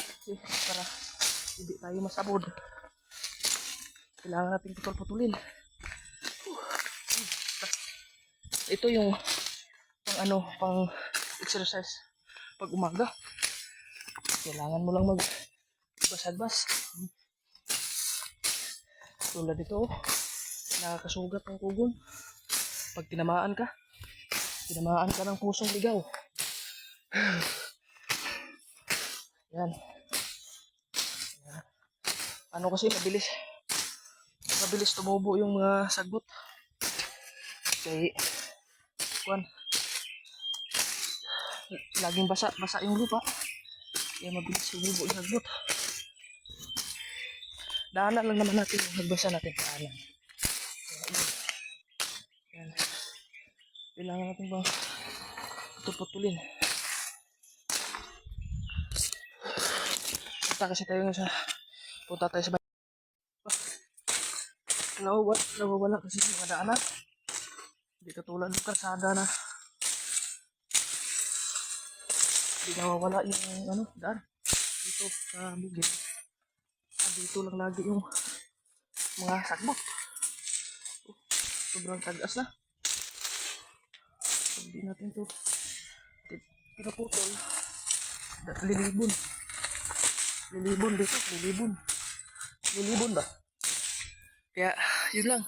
Kasi para hindi tayo masabod. Kailangan natin putol-putulin. Ito yung pang pang exercise pag umaga. Kailangan mo lang magbas-bas. Tulad dito, nakakasugat ng kugon. Pag tinamaan ka ng pusong ligaw. Yan. Ano kasi mabilis tumubo yung mga sagbot. Kaya, kuwan, laging basa yung lupa. Kaya mabilis tumubo yung sagbot. Daanan lang naman natin yung nagbasa natin paanan. Yan. Kailangan natin bang putulin. Punta tayo sa nawawala kasi sa mga daanan. Hindi katulad ng karsada na hindi nawawala yung daan dito sa bukid. Dito lang lagi yung mga sagbot. Sobrang tagas na. Hindi natin to pinaputol. Lilibon dito. Lilibon ba? Kaya yun lang.